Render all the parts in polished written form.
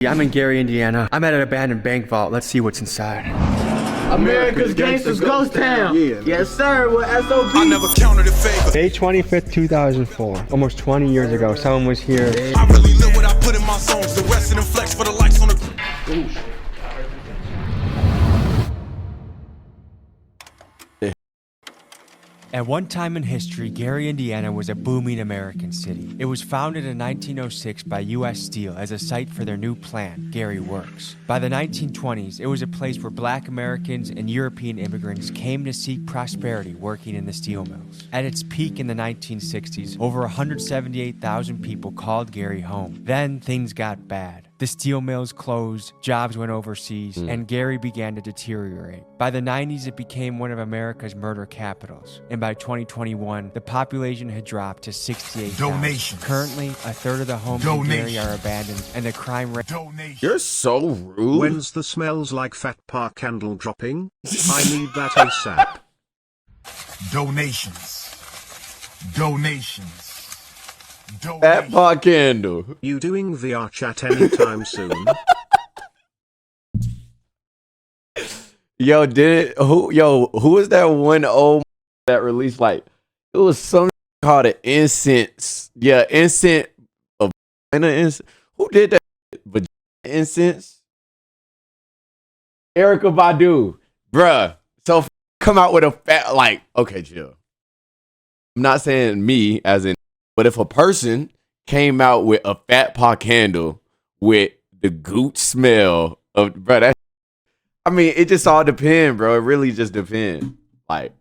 I'm in Gary, Indiana. I'm at an abandoned bank vault. Let's see what's inside. America's Gangsters Ghost Town. Yeah. Yes, sir. With SOB. I never counted a favor. May 25th, 2004. Almost 20 years ago, someone was here. I really live what I put in my songs. The rest of them flex for the likes on the. At one time in history, Gary, Indiana was a booming American city. It was founded in 1906 by U.S. Steel as a site for their new plant, Gary Works. By the 1920s, it was a place where Black Americans and European immigrants came to seek prosperity working in the steel mills. At its peak in the 1960s, over 178,000 people called Gary home. Then things got bad. The steel mills closed, jobs went overseas, and Gary began to deteriorate. By the 90s, it became one of America's murder capitals. And by 2021, the population had dropped to 68,000. Donations. Currently, a third of the homes in Gary are abandoned, and the crime rate. You're so rude. When's the smells like fat park candle dropping? I need that ASAP. Donations. Donations. That pot candle. You doing VR chat anytime soon? Yo, who is that one old that released like it was something called an incense? Yeah, incense of incense. Who did that? But incense? Erykah Badu, bruh. So come out with a fat like okay, chill. I'm not saying me as in. But if a person came out with a fat pot candle with the gooch smell of, bro, that, I mean, it just all depends, bro. It really just depends. Like,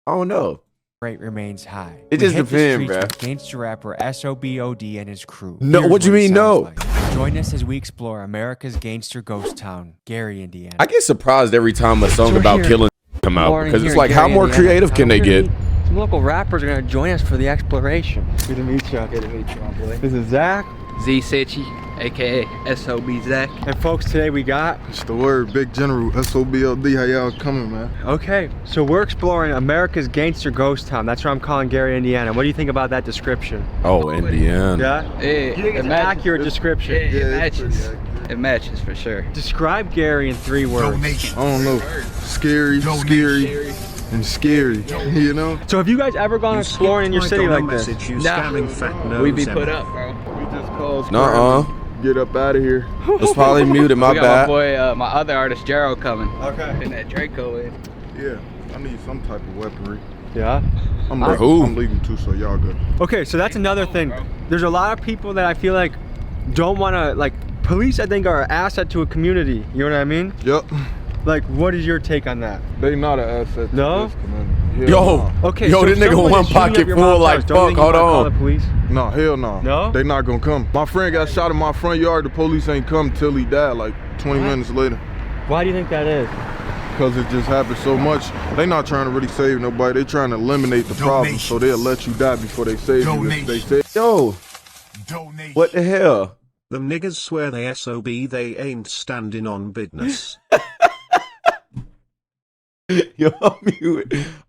I don't know. Rate remains high. It just depends, bro. Gangster rapper SOBOD and his crew. No, Here's what you mean, no? like. Join us as we explore America's gangster ghost town, Gary, Indiana. I get surprised every time a song about killing come out because it's like, how more creative can they get? Some local rappers are going to join us for the exploration. Good to meet you. Good to meet you, my boy. This is Zach. Z Sitchy, aka SOB Zach. And folks, today we got... It's the word, Big General, SOBLD, how y'all coming, man? Okay, so we're exploring America's gangster ghost town. That's what I'm calling Gary, Indiana. What do you think about that description? Oh, Indiana. Yeah? Yeah, You think it's an accurate description? Yeah, it it's matches. pretty accurate. It matches for sure. Describe Gary in 3 words. Donations. I don't know. Scary, scary, and scary, you know? So have you guys ever gone exploring in your city like this? You Nah. scamming fat nose. We be put Emma. up, bro. We just called Nuh-uh. get up out of here. It's probably muted, my We got bad. my boy, my other artist Gerald coming. Okay. In that Draco in. Yeah, I need some type of weaponry. Yeah? I'm For legal, who? I'm legal too, so y'all good. Okay, so that's another thing. There's a lot of people that I feel like don't want to, like, police I think are an asset to a community. You know what I mean? Yep, Like, what is your take on that? they not an asset to No? this community. Hell Yo, Okay, yo, so this if nigga someone one is shooting up pocket your full mom's like house, don't you fuck. think you Hold wanna call the on. police? No, hell no. No? They not gonna come. My friend got shot in my front yard. The police ain't come till he died, like 20 minutes later. Why do you think that is? Because it just happened so much. They not trying to really save nobody. They trying to eliminate the problem, so they'll let you die before they save you. If they say, Yo, Donations. what the hell? Them niggas swear they SOB, they ain't standing on business. Yo,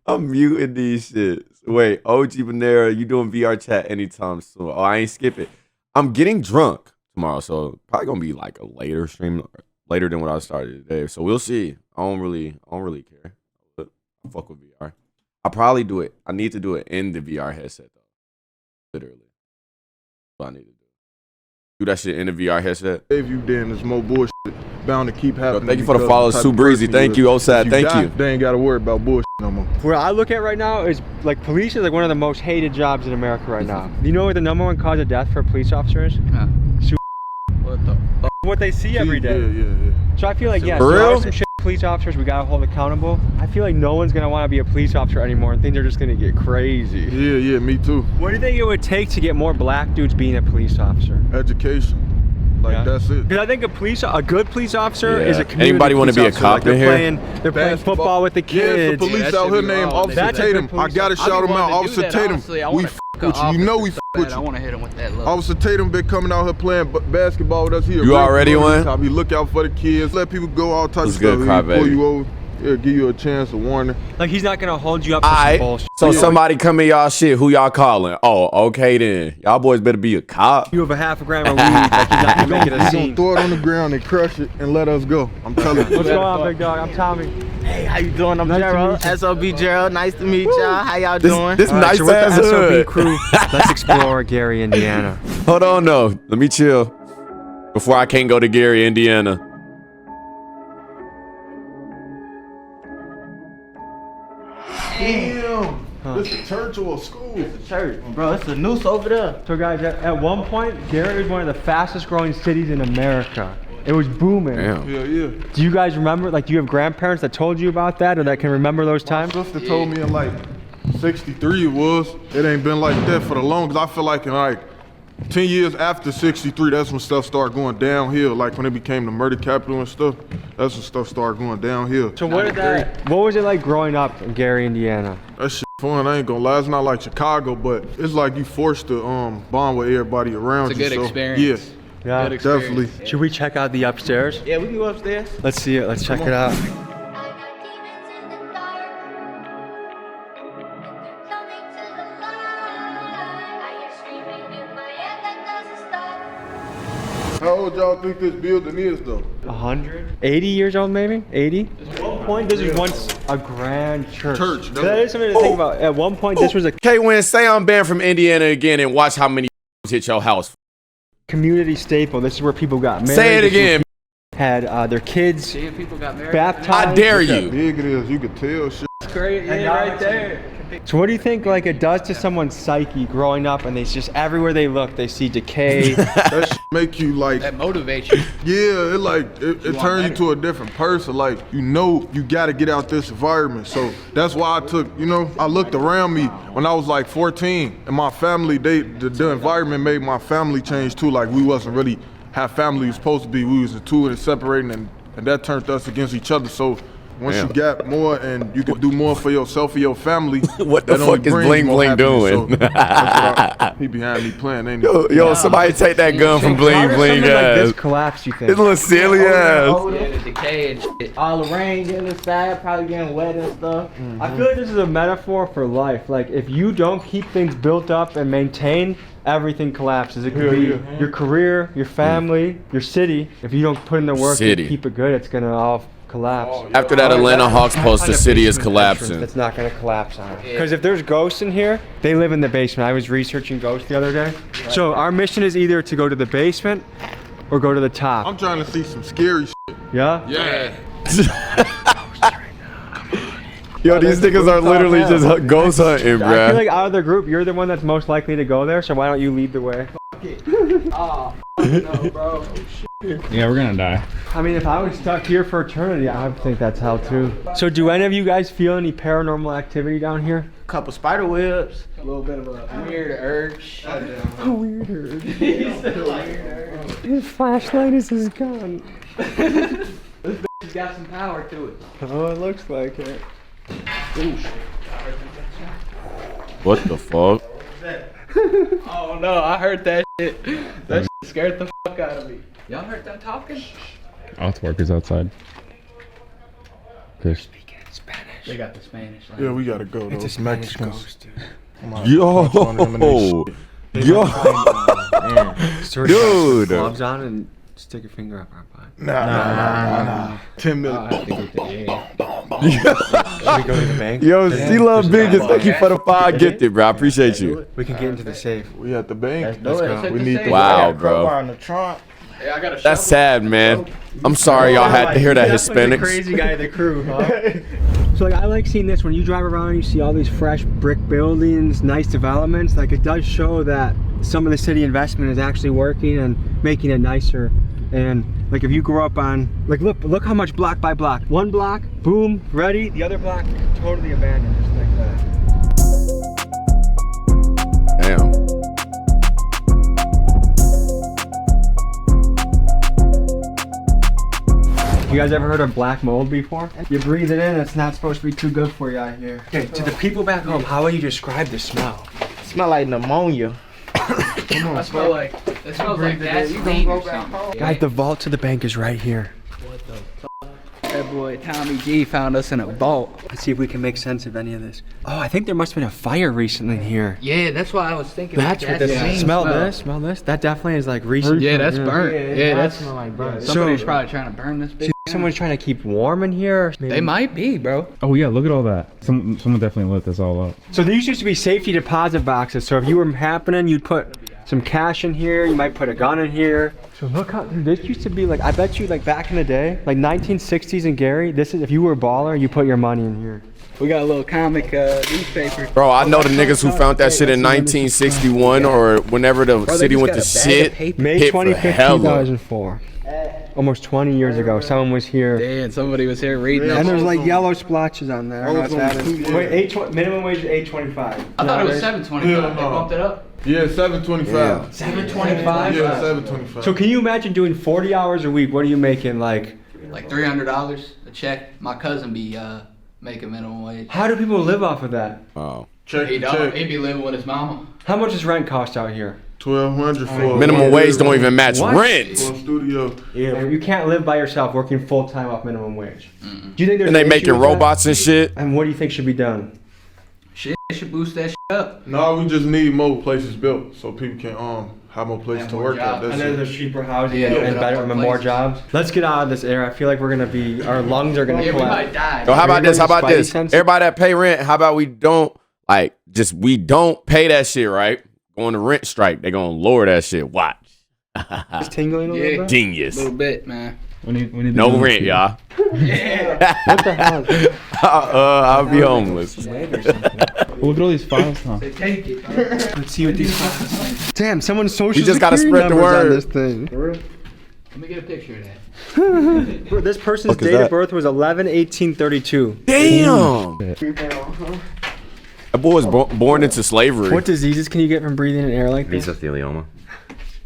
I'm muting these shits. Wait, OG Banera, you doing VR chat anytime soon? Oh, I ain't skip it. I'm getting drunk tomorrow, so probably gonna be like a later stream, later than what I started today. So we'll see. I don't really care. But I fuck with VR. I'll probably do it. I need to do it in the VR headset though. Literally. That's what I need to do. Do that shit in the VR headset. save you, then there's more bullshit bound to keep happening. Thank you for the because follows, type Sue of Breezy. person Thank you you, is. Osad. If Thank die, you. They ain't gotta worry about bullshit no more. Where I look at right now is, like, police is like one of the most hated jobs in America right now. Do you know what the #1 cause of death for a police officer is? Huh. What the fuck? What they see every day. Yeah. So I feel like, yes, For there are real? some shit police officers we gotta hold accountable. I feel like no one's gonna want to be a police officer anymore, and things are just gonna get crazy. Yeah, me too. What do you think it would take to get more black dudes being a police officer? Education. Like, Yeah. that's it. Because I think a good police officer is a Yeah. community. Anybody wanna police be a officer. cop Like, they're in here? They're playing football with the Yeah, kids. it's the police that out should here be named wrong. Officer That's a good Tatum. I police gotta officer. shout him out. I be wanting to Officer do that, Tatum. honestly. I We wanna f fuck with you. You know we f bad. with I you. want to hit him with that look. Officer Tatum been coming out here playing basketball with us. He a You real already community won? cop. He look out for the kids. Let people go all types What's of good, stuff. He pull crybaby? you over. It'll give you a chance, a warning. Like he's not gonna hold you up for All some right. bullshit. So somebody come in y'all shit. Who y'all calling? Oh, okay then. Y'all boys better be a cop. You have a half a gram of weed. Like he's not gonna make it a He's gonna scene. throw it on the ground and crush it and let us go. I'm telling you. What's going on, big dog? I'm Tommy. Hey, how you doing? I'm Nice to Gerald. meet you. SOB Gerald. Nice to meet y'all. How y'all doing? This All right, nice so with ass the SOB hood. crew, let's explore Gary, Indiana. Hold on, no. Let me chill. Before I can't go to Gary, Indiana. Damn. This a church or a school? Church, bro. It's a noose over there. So guys, at one point, Gary was one of the fastest growing cities in America. It was booming. Damn. Yeah, yeah. Do you guys remember, like, do you have grandparents that told you about that or that can remember those times? My sister told me in like 63 it was. It ain't been like that for the longest. I feel like in like 10 years after 63, that's when stuff started going downhill. Like when it became the murder capital and stuff, that's when stuff started going downhill. So what was it like growing up in Gary, Indiana? That shit fun, I ain't gonna lie. It's not like Chicago, but it's like you forced to bond with everybody around you. It's a good experience. Yeah, Yeah, Good experience. definitely. should we check out the upstairs? Yeah, we can go upstairs. Let's see it, let's check it out. How old y'all think this building is though? 100? 80 years old maybe? 80? At one point this was once a grand church. That is something to think about. At one point this was a K-Win, say I'm banned from Indiana again and watch how many hit your house. community staple. This is where people got married. Say it This is again. had their kids See if people got married. baptized. I dare How you. big it is, you could tell shit. Great, yeah, right there. So what do you think like it does to someone's psyche growing up and they just everywhere they look they see decay? That shit make you like, That motivates you. yeah, it turns you to a different person. Like, you know, you gotta get out this environment. So that's why I took, you know, I looked around me when I was like 14 and my family, the environment made my family change too. Like we wasn't really how family was supposed to be. We was into it and separating and that turned us against each other. So once Damn. you got more and you can do more for yourself or your family. What the that only fuck is brings Bling more Bling happiness. doing? So that's what he behind me playing, ain't he? Yo, somebody take that gun from Bling How Bling, does something like guys. this collapse, you think? This little silly ass. Yeah, the decay and shit. All the rain getting inside, probably getting wet and stuff. I feel like this is a metaphor for life. Like if you don't keep things built up and maintained, everything collapses. It could be your career, your family, your city. If you don't put in the work City. and keep it good, it's gonna all collapse. After that Atlanta Hawks post, the city is collapsing. It's not gonna collapse on it. Because if there's ghosts in here, they live in the basement. I was researching ghosts the other day. So our mission is either to go to the basement or go to the top. I'm trying to see some scary shit. Yeah? Yeah. Yo, these niggas are literally just ghost hunting, I feel bruh. like out of the group, you're the one that's most likely to go there, so why don't you lead the way? Yeah, we're gonna die. I mean, if I was stuck here for eternity, I would think that's hell too. So do any of you guys feel any paranormal activity down here? Couple spider webs. A little bit of a weird urge. A weird urge. His flashlight is his gun. It's got some power to it. Oh, it looks like it. What the fuck? Oh no, I heard that shit. That shit scared the fuck out of me. Y'all heard them talking? Oath workers outside. Fish. They got the Spanish language. Yeah, we gotta go though. It's Mexicans. Yo, yo, dude. Gloves on and stick your finger up our butt. Nah. 10 Oh, I minutes. have to get the Should we go to the bank? Yo, C-Love Biggest, thank you for the 5 gifted, bro. I appreciate you. We can get into the safe. We at the bank. Let's go. We need the Wow, Crowbar bro. in the trunk. Yeah, I got a That's sad, man. I'm sorry y'all had to hear that, That's like the Hispanics. crazy guy of the crew, huh? So like I like seeing this when you drive around, you see all these fresh brick buildings, nice developments. Like it does show that some of the city investment is actually working and making it nicer. And like if you grow up on, like look how much block by block. One block, boom, ready. The other block, totally abandoned, just like that. Damn. You guys ever heard of black mold before? You breathe it in, it's not supposed to be too good for you out here. Okay, to the people back home, how would you describe the smell? Smell like pneumonia. I smell like, it smells like gasoline or something. Guys, the vault to the bank is right here. That boy Tommy G found us in a vault. Let's see if we can make sense of any of this. Oh, I think there must have been a fire recently here. Yeah, that's why I was thinking. That's what this is. Smell this, smell this. That definitely is like recent. Yeah, that's burnt. Yeah, that's like burnt. somebody's probably trying to burn this bitch. Someone's trying to keep warm in here. Maybe. They might be, bro. Oh yeah, look at all that. Someone definitely lit this all up. So these used to be safety deposit boxes. So if you were happening, you'd put some cash in here. You might put a gun in here. So look how this used to be like. I bet you like back in the day, like 1960s in Gary. This is if you were a baller, you put your money in here. We got a little comic newspaper. Bro, I know the niggas who found that shit in 1961 or whenever the city went to shit. May 25th, 2004. Almost 20 years ago, someone was here. Damn, somebody was here reading. And there's like yellow splotches on there. Wait, minimum wage is $8.25. I thought it was $7.25. They bumped it up. Yeah, $7.25. $7.25? Yeah, $7.25. So can you imagine doing 40 hours a week? What are you making like $300 a check. My cousin be making minimum wage. How do people live off of that? Oh. He don't. He be living with his mama. How much does rent cost out here? $1,200 for minimum wage don't even match rent. Studio. Yeah, you can't live by yourself working full time off minimum wage. Do you think there's And they an making issue with robots that? and shit. And what do you think should be done? Shit, they should boost that shit up. No, we just need more places built so people can have more places to work at. And That's then it. there's cheaper housing Yeah, and better more and more places. jobs. Let's get out of this era. I feel like we're gonna be, our lungs are gonna Yeah, we collapse. might die. So how about this? How about Spidey this? sense? Everybody that pay rent, how about we don't we don't pay that shit, right? Go on the rent strike. They gonna lower that shit. Watch. It's tingling a little bit. Genius. A little bit, man. We need No rent, y'all. What the hell? I'll be homeless. Look at all these files, huh? They take it. Let's see what these files say. Damn, someone's social You just gotta security spread the numbers on word. this thing. Let me get a picture of that. Bro, this person's Fuck is date of that? birth was 11/18/32. Damn. That boy was born into slavery. What diseases can you get from breathing in air like this? Mesothelioma.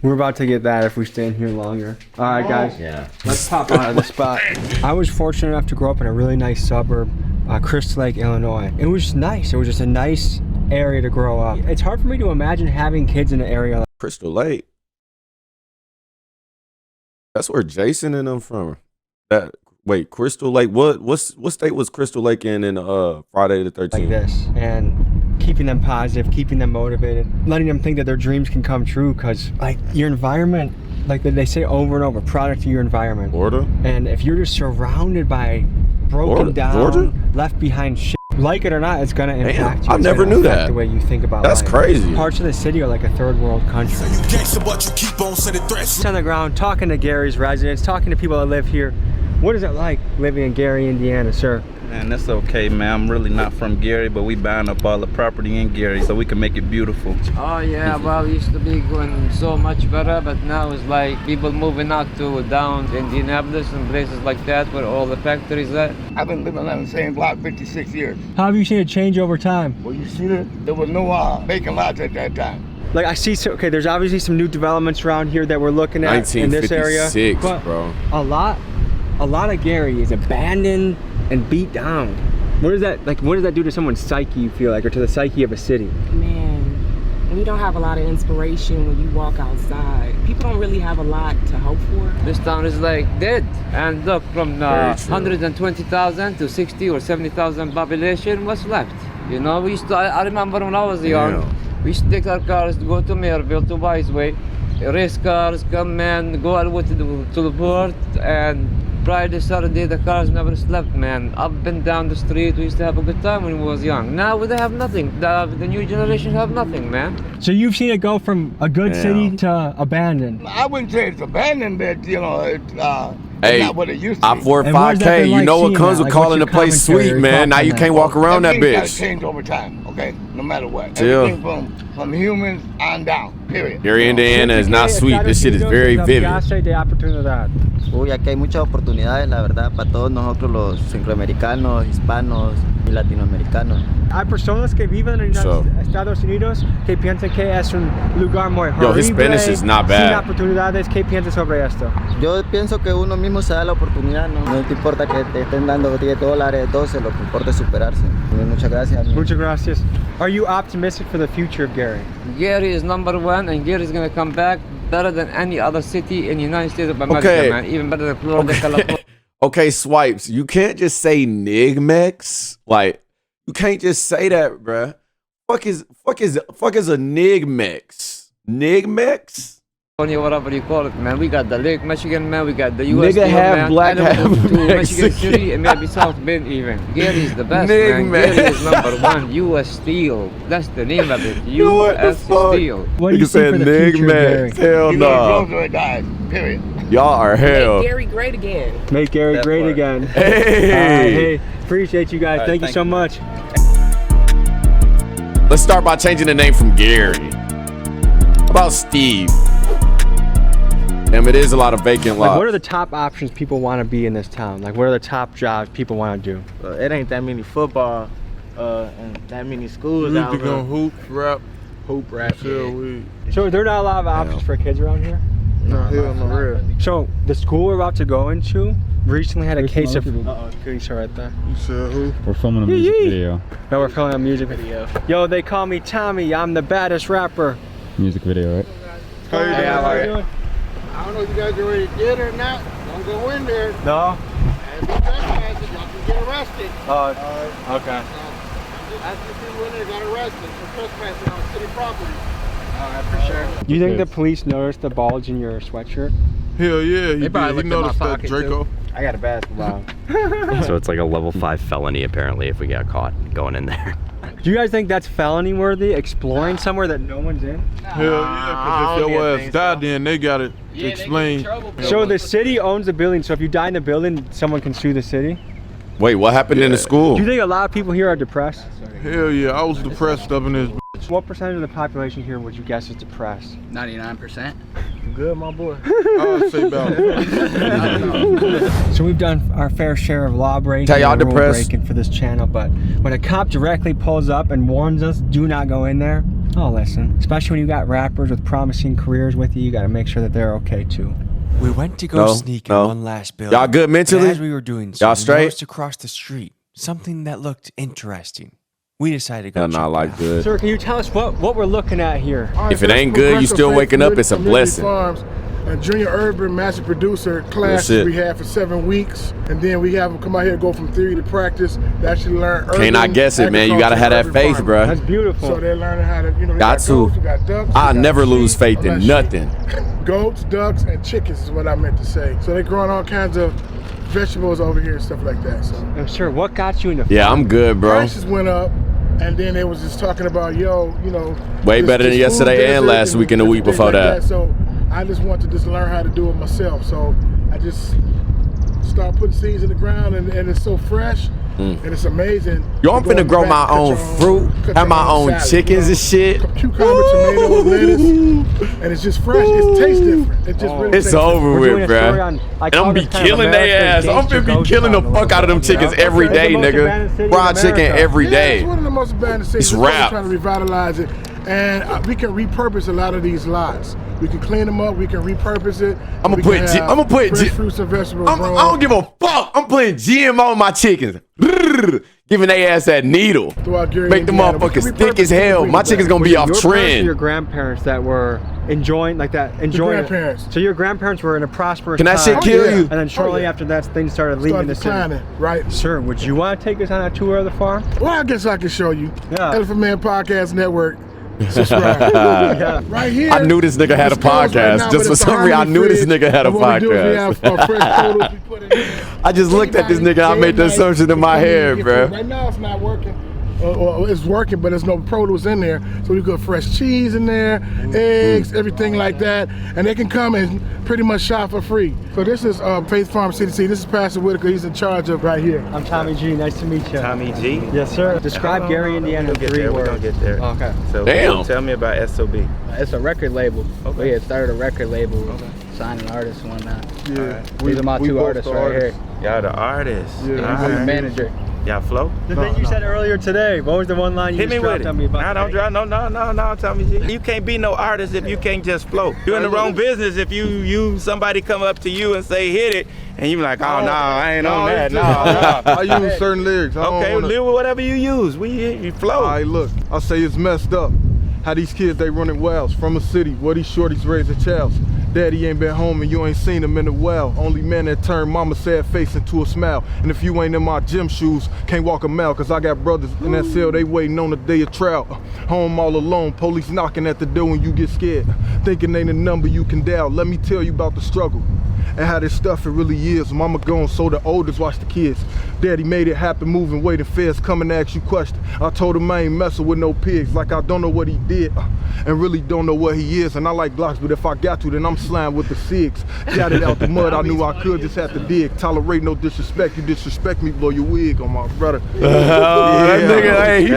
We're about to get that if we stay in here longer. All right, guys. Yeah. Let's pop out of the spot. I was fortunate enough to grow up in a really nice suburb, Crystal Lake, Illinois. It was just nice. It was just a nice area to grow up. It's hard for me to imagine having kids in an area like Crystal Lake. That's where Jason and them from. Wait, Crystal Lake. What state was Crystal Lake in Friday the 13th? this. And keeping them positive, keeping them motivated, letting them think that their dreams can come true, because like your environment, like they say over and over, product of your environment. Florida? And if you're just surrounded by broken down, Georgia? left behind shit, like it or not, it's gonna impact you. I It's never gonna knew affect that. The way you think about That's life. crazy. Parts of the city are like a third world country. You gangster, but you keep on sending threats. On the ground, talking to Gary's residents, talking to people that live here. What is it like living in Gary, Indiana, sir? Man, that's okay, man. I'm really not from Gary, but we buying up all the property in Gary so we can make it beautiful. Oh yeah, well, it used to be going so much better, but now it's like people moving out to down Indianapolis and places like that where all the factories are. I've been living on the same block 56 years. How have you seen it change over time? Well, you see that? There was no vacant lots at that time. Like I see, okay, there's obviously some new developments around here that we're looking at in this area. 1956, but bro. A lot of Gary is abandoned and beat down. What does that do to someone's psyche, you feel like, or to the psyche of a city? Man, we don't have a lot of inspiration when you walk outside. People don't really have a lot to hope for. This town is like dead. And look, from 120,000 to 60 or 70,000 population, what's left? You know, we used to, I remember when I was young, we used to take our cars to go to Maryville, to Wiseway, race cars, come and go out to the port, and Friday, Saturday, the cars never slept, man. Up and down the street, we used to have a good time when we was young. Now we have nothing. The new generation have nothing, man. So you've seen it go from a good city to abandoned. I wouldn't say it's abandoned, but you know, it's not what it used to be. I-45K, you know what comes with calling the place sweet, man. Now you can't walk around that Everything's bitch. gotta change over time, okay? No matter what. Chill. Everything from humans on down, period. Gary, Indiana is not sweet. This shit is very vivid. Uy, aquí hay muchas oportunidades, la verdad, para todos nosotros los centroamericanos, hispanos y latinoamericanos. Hay personas que viven en Estados Unidos que piensan que es un lugar muy horrible. Yo, his Spanish is not bad. Sin oportunidades. ¿Qué piensas sobre esto? Yo pienso que uno mismo se da la oportunidad, ¿no? No te importa que te estén dando $10, $12, lo que importa es superarse. Muchas gracias. Muchas gracias. Are you optimistic for the future of Gary? Gary is #1, and Gary is going to come back better than any other city in the United States of America, man. Even better than Florida, California. Okay, Swipes, you can't just say Nigmex. Like, you can't just say that, bruh. Fuck is a Nigmex? Nigmex? Whatever you call it, man. We got the Lake Michigan, man. We got the US Nigga half man. black, half Michigan Mexican. City and maybe South Bend even. Gary's the best, Nigga, man. Gary is #1. US Steel. That's the name of it. US Steel. What do you see for the future, Gary? Hell no. Period. Y'all are hell. Make Gary great again. Make Gary That great part. again. Hey. Hey, appreciate you guys. All right, thank you so thank you. much. Let's start by changing the name from Gary. How about Steve? Damn, it is a lot of vacant Like, lots. what are the top options people want to be in this town? Like, what are the top jobs people want to do? It ain't that many football and that many schools You out need to go here. hoop, rap, Hoop rap. chill, weed. So there are not a lot of options for kids around here? No, hell no, real. So the school we're about to go into recently had a case of... Uh-oh, case right there. You said who? We're filming a music video. No, we're filming a music video. Yo, they call me Tommy. I'm the baddest rapper. Music video, right? Hey, how are you? I don't know if you guys are ready to get it or not. Don't go in there. No? And be trespassing, y'all can get arrested. Oh, okay. Asking people in there got arrested for trespassing on city property. Alright, for sure. Do you think the police noticed the bulge in your sweatshirt? Hell yeah, They he probably did. He looked in my noticed that pocket, Draco. I got a basketball. So it's like a level 5 felony apparently if we get caught going in there. Do you guys think that's felony worthy? Exploring somewhere that no one's in? Hell yeah, because if your ass died, then they got to explain. So the city owns the building, so if you die in the building, someone can sue the city? Wait, what happened in the school? Do you think a lot of people here are depressed? Hell yeah, I was depressed up in this. What percentage of the population here would you guess is depressed? 99%. Good, my boy. I'd say about So we've done our fair share of law breaking Tell y'all and rule depressed. breaking for this channel, but when a cop directly pulls up and warns us, do not go in there, oh listen. Especially when you got rappers with promising careers with you, you gotta make sure that they're okay too. We went to go sneak in one last building. Y'all good mentally? But as we were doing so, Y'all we straight? noticed across the street something that looked interesting. We decided to go Hell check nah, it like out. good. Sir, can you tell us what we're looking at here? If it ain't good, you still waking up, it's a blessing. Farms, a junior urban master producer class That's it. we have for 7 weeks, and then we have them come out here, go from theory to practice. They actually learn urban. Can't I guess it, man. You gotta have that agriculture, faith, urban bruh. farming. That's beautiful. So they're learning how to, you know, they Got got to. goats, we got ducks. I we got never lose sheep, faith in unless nothing. Goats, ducks, and chickens is what I meant to say. So they're growing all kinds of vegetables over here and stuff like that. So. I'm sure. What got you into Yeah, I'm good, bro. Prices went up, and then they was just talking about, yo, you know, Way this- better than this yesterday food and desert last week and the week things before like that. So I just want to just learn how to do it myself. So I just start putting seeds in the ground, and it's so fresh, and it's amazing. Yo, I'm You go finna in the grow back, my cut own your fruit, cut have your my own salad, chickens and shit. Cucumber, tomato, lettuce, and it's just fresh. It tastes different. It just really It's tastes over different. with, bruh. And I'm be killing their ass. I'm finna be killing the fuck out of them chickens every day, nigga. Fried chicken every Yeah, it's day. one of the most abandoned cities. It's That's why we're rap. trying to revitalize it, and we can repurpose a lot of these lots. We can clean them up. We can repurpose it. I'ma We put can G- have I'ma put fresh G- fruits and vegetables. I don't give a fuck. I'm putting GMO on my chickens. Giving their ass that needle. Gary, Make the Indiana. We can motherfuckers thick as repurpose hell. everything My back. chicken's gonna be Was it off your parents or trend. your grandparents that were enjoying like that? Enjoying it? grandparents. So your grandparents were in a prosperous Can that time. shit kill you? And then shortly after that, things started leaving the city. declining, right? Sir, would you want to take us on a tour of the farm? Well, I guess I can show you. Yeah. Elephant Man Podcast Network. Subscribe. Yeah. Right here. I knew this nigga had a it's closed right podcast. now, Just but for it's some reason, I behind knew the this fridge. nigga had a And what we do is we have, podcast. fresh produce we put in there. I just looked at this nigga. I made the assumption in my head, bro. Right now it's not working. Well, it's working, but there's no produce in there. So we got fresh cheese in there, eggs, everything like that. And they can come and pretty much shop for free. So this is Faith Farm CDC. This is Pastor Whitaker. He's in charge of right here. I'm Tommy G. Nice to meet you. Tommy G? Yes, sir. Describe Gary, Indiana in 3 We're words. gonna get there. Okay. So Damn. tell me about SOB. It's a record label. Okay. We had started a record label, signing artists and whatnot. Yeah. These are my we two both artists the right artists. here. Y'all the artists. Yeah. I'm the manager. Y'all flow? The thing you said earlier today, what was the one line you Hit me just with dropped it. on me about? I don't drive. No, Tommy G. You can't be no artist if you can't just flow. You're in the wrong business if somebody come up to you and say hit it, and you be like, oh no, I ain't on that. No. I use certain lyrics. I don't Okay, wanna- live with whatever you use. You flow. All right, look, I say it's messed up. How these kids, they running wilds from a city where these shorties raise their childs. Daddy ain't been home and you ain't seen him in a while. Only man that turned mama's sad face into a smile. And if you ain't in my gym shoes, can't walk a mile. Cause I got brothers in that cell, they waiting on the day of trial. Home all alone, police knocking at the door when you get scared. Thinking ain't a number you can dial. Let me tell you about the struggle and how this stuff it really is. Mama gone, so the oldest watch the kids. Daddy made it happen, moving weight and feds coming to ask you questions. I told him I ain't messing with no pigs, like I don't know what he did and really don't know what he is. And I like Glocks, but if I got to, then I'm slime with the SIGs. Got it out the mud, I knew I could, just had to dig. Tolerate no disrespect, you disrespect me, blow your wig on my brother. That nigga, hey, he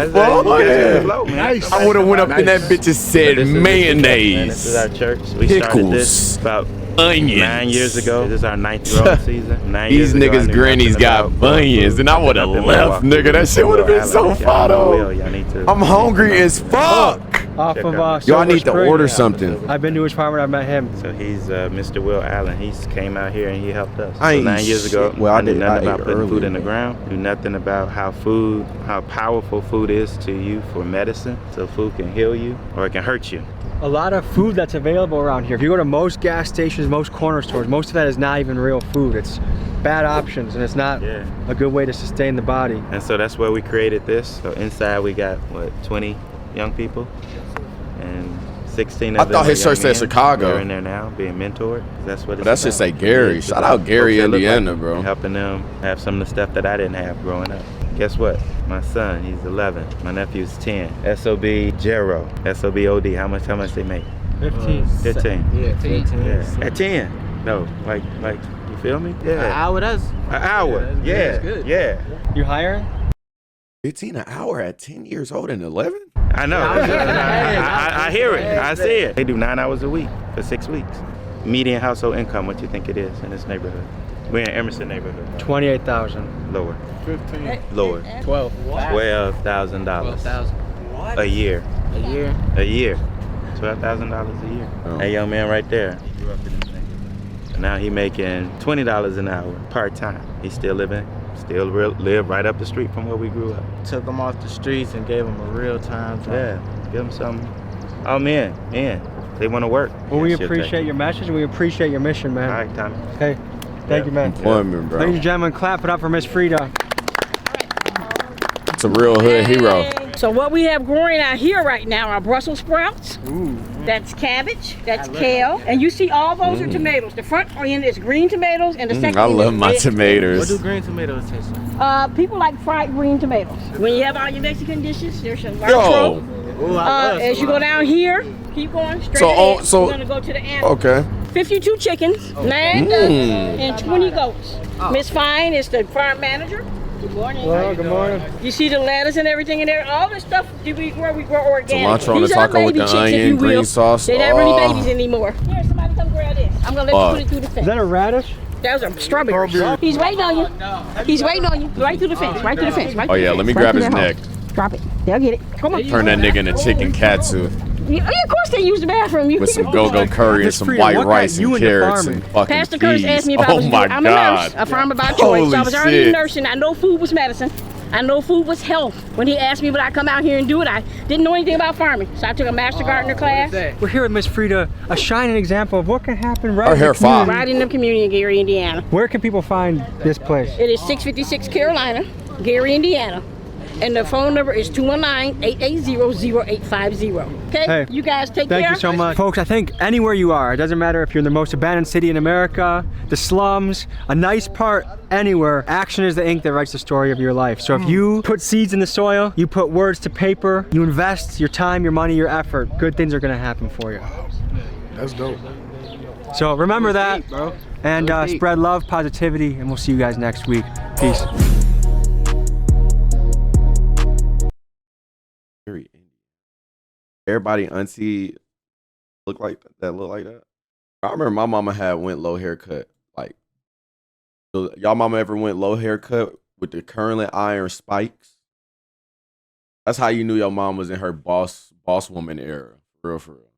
flow. Nice. I would've went up in that bitch and said mayonnaise. This is our church. We started this about onions. 9 years ago. This is our 9th growing season. These niggas' grannies got bunions, and I would've left, nigga. That shit would've been so far though. I'm hungry as fuck. Off of Yo, I need to order something. I've been to his farm and I met him. So he's Mr. Will Allen. He came out here and he helped us. I So ain't 9 years ago, well, I did nothing I about ate putting early. food in the ground. Do nothing about how powerful food is to you for medicine. So food can heal you or it can hurt you. A lot of food that's available around here. If you go to most gas stations, most corner stores, most of that is not even real food. It's bad options and it's not a good way to sustain the body. And so that's where we created this. So inside we got, what, 20 young people? And 16 of I them thought are his young shirt said men. Chicago. They're in there now being mentored. That's what it's That should about. say Gary. It's Shout about out Gary, folks that look Indiana, like me, bro. Helping them have some of the stuff that I didn't have growing up. Guess what? My son, he's 11. My nephew's 10. SOB Jero. SOB OD. How much they make? 15. 15. Yeah, 15. Yeah. At 10. No, like you feel me? Yeah. An hour, that's An hour. Yeah. that's good. Yeah. You hiring? 15 an hour at 10 years old and 11? I know. I hear it. I see it. They do 9 hours a week for 6 weeks. Median household income, what you think it is in this neighborhood? We're in Emerson neighborhood. 28,000. Lower. 15. Lower. 12. $12,000 a year. A year? A year. $12,000 a year. That young man right there, he grew up in this neighborhood. And now he making $20 an hour part-time. He's still live right up the street from where we grew up. Took them off the streets and gave them a real time job. Yeah, give them something. Oh man, they want to work. Well, we Yes, you'll appreciate your message and we appreciate your mission, man. All right, Tommy. Hey, thank you, man. Employment, bro. Ladies and gentlemen, clap it up for Miss Frida. It's a real hood hero. So what we have growing out here right now are Brussels sprouts. That's cabbage, that's kale, and you see all those are tomatoes. The front end is green tomatoes, and the second I end love is my red tomatoes. What do green tomatoes taste like? People like fried green tomatoes. When you have all your Mexican dishes, there's some Yo. as you go down here, keep going straight So, ahead. so- We're gonna go to the animal. Okay. 52 chickens, 9 ducks, and 20 goats. Miss Fine is the farm manager. Good morning. Well, good morning. You see the lettuce and everything in there? All the stuff we grow organic. Cilantro on the These are taco with baby the chicks, if onion, you will. green sauce. They're not really Oh. babies anymore. Here, somebody come grab this. I'm gonna let you put it through the fence. Is that a radish? Those are strawberries. He's waiting on you. He's waiting on you. Right through the fence. Right through the fence. Right Oh through yeah, the let me fence, grab right his through neck. that hole. Drop it. They'll get it. Come on. Turn that nigga into chicken katsu. Yeah, of course they use the bathroom. You With some go-go curry and some white rice and carrots and fucking Pastor Curtis peas. asked me if I Oh was my I'm a nurse, God. a farmer by choice. Holy So I was already shit. nursing. I know food was medicine. I know food was health. When he asked me would I come out here and do it, I didn't know anything about farming. So I took a master gardener class. We're here with Miss Frida, a shining example of what can happen right Her in hair the community. Right in the community in Gary, Indiana. Where can people find this place? It is 656 Carolina, Gary, Indiana. And the phone number is 219-880-0850. Okay? Hey, you guys take care. Thank you so much. Folks, I think anywhere you are, it doesn't matter if you're in the most abandoned city in America, the slums, a nice part, anywhere, action is the ink that writes the story of your life. So if you put seeds in the soil, you put words to paper, you invest your time, your money, your effort, good things are gonna happen for you. That's dope. So remember that, and spread love, positivity, and we'll see you guys next week. Peace. Everybody auntie look like that. Look like that. I remember my mama had went low haircut. Like, so y'all mama ever went low haircut with the curling iron spikes? That's how you knew your mom was in her boss woman era. For real, for real.